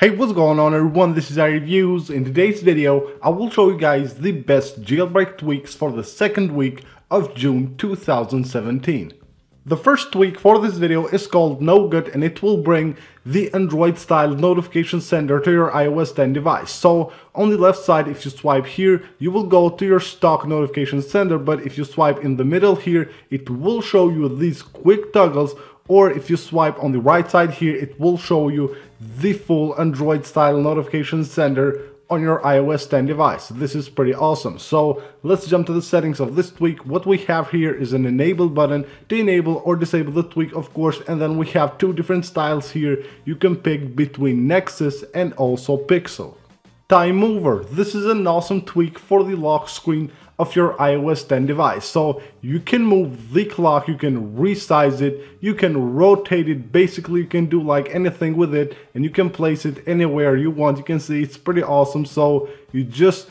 Hey, what's going on everyone, this is iReviews. In today's video, I will show you guys the best jailbreak tweaks for the second week of June 2017. The first tweak for this video is called Nougat, and it will bring the Android style notification sender to your iOS 10 device. So on the left side, if you swipe here, you will go to your stock notification sender, but if you swipe in the middle here, it will show you these quick toggles. Or if you swipe on the right side here, it will show you the full Android style notification sender on your iOS 10 device. This is pretty awesome. So let's jump to the settings of this tweak. What we have here is an enable button to enable or disable the tweak, of course, and then we have two different styles here. You can pick between Nexus and also Pixel. TimeMover. This is an awesome tweak for the lock screen of your iOS 10 device. So you can move the clock, you can resize it, you can rotate it, basically you can do like anything with it, and you can place it anywhere you want. You can see it's pretty awesome. So you just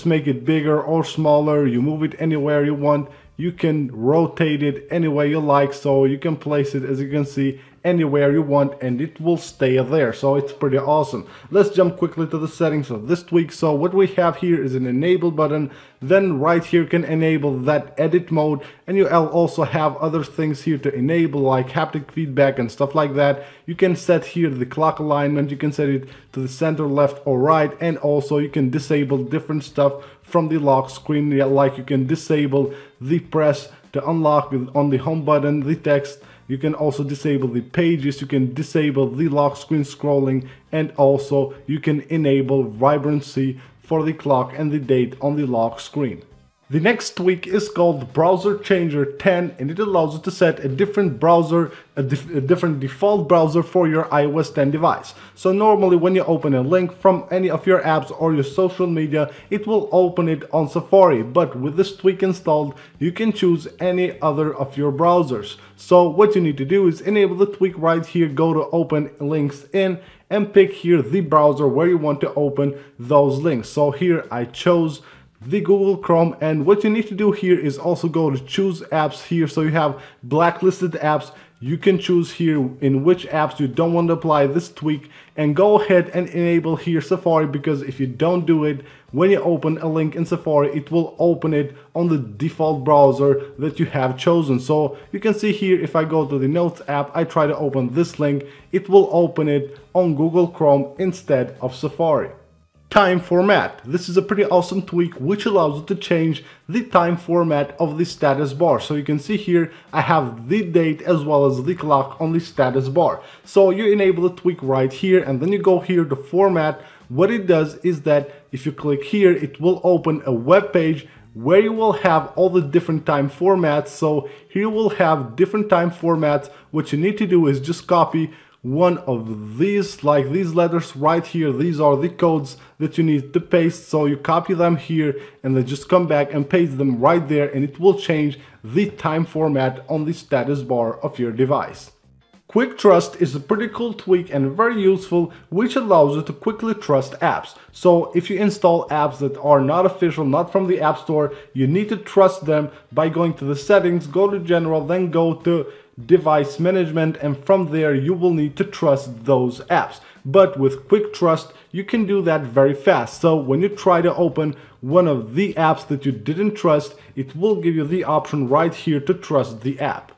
make it bigger or smaller, you move it anywhere you want, you can rotate it any way you like, so you can place it, as you can see, anywhere you want and it will stay there. So it's pretty awesome. Let's jump quickly to the settings of this tweak. So what we have here is an enable button, then right here can enable that edit mode, and you also have other things here to enable like haptic feedback and stuff like that. You can set here the clock alignment, you can set it to the center, left or right, and also you can disable different stuff from the lock screen, like you can disable the press to unlock on the home button, the text. You can also disable the pages, you can disable the lock screen scrolling, and also you can enable vibrancy for the clock and the date on the lock screen. The next tweak is called Browser Changer 10, and it allows you to set a different browser, a different default browser for your iOS 10 device. So normally when you open a link from any of your apps or your social media, it will open it on Safari, but with this tweak installed, you can choose any other of your browsers. So what you need to do is enable the tweak right here, go to open links in, and pick here the browser where you want to open those links. So here I chose the Google Chrome, and what you need to do here is also go to choose apps here. So you have blacklisted apps, you can choose here in which apps you don't want to apply this tweak, and go ahead and enable here Safari, because if you don't do it, when you open a link in Safari, it will open it on the default browser that you have chosen. So you can see here, if I go to the Notes app, I try to open this link, it will open it on Google Chrome instead of Safari. Time format. This is a pretty awesome tweak which allows you to change the time format of the status bar. So you can see here I have the date as well as the clock on the status bar. So you enable the tweak right here, and then you go here to format. What it does is that if you click here, it will open a web page where you will have all the different time formats. So here you will have different time formats. What you need to do is just copy one of these, like these letters right here. These are the codes that you need to paste, so you copy them here and then just come back and paste them right there, and it will change the time format on the status bar of your device. Quick Trust is a pretty cool tweak and very useful, which allows you to quickly trust apps. So if you install apps that are not official, not from the App Store, you need to trust them by going to the settings, go to general, then go to device management, and from there you will need to trust those apps. But with Quick Trust you can do that very fast. So when you try to open one of the apps that you didn't trust, it will give you the option right here to trust the app.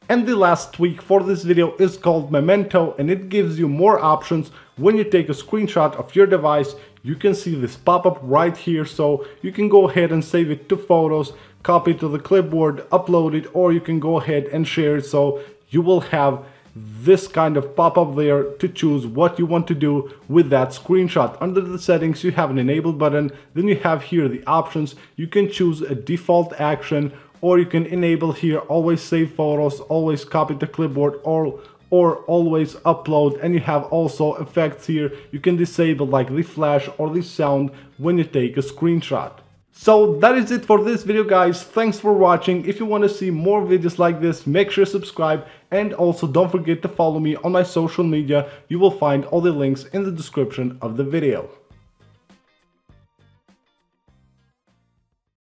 And the last tweak for this video is called Memento, and it gives you more options. When you take a screenshot of your device, you can see this pop-up right here, so you can go ahead and save it to photos, copy it to the clipboard, upload it, or you can go ahead and share it. So you will have this kind of pop-up there to choose what you want to do with that screenshot. Under the settings you have an enable button, then you have here the options. You can choose a default action, or you can enable here always save photos, always copy to clipboard, or always upload, and you have also effects here. You can disable like the flash or the sound when you take a screenshot. So that is it for this video, guys. Thanks for watching. If you want to see more videos like this, make sure to subscribe, and also don't forget to follow me on my social media. You will find all the links in the description of the video.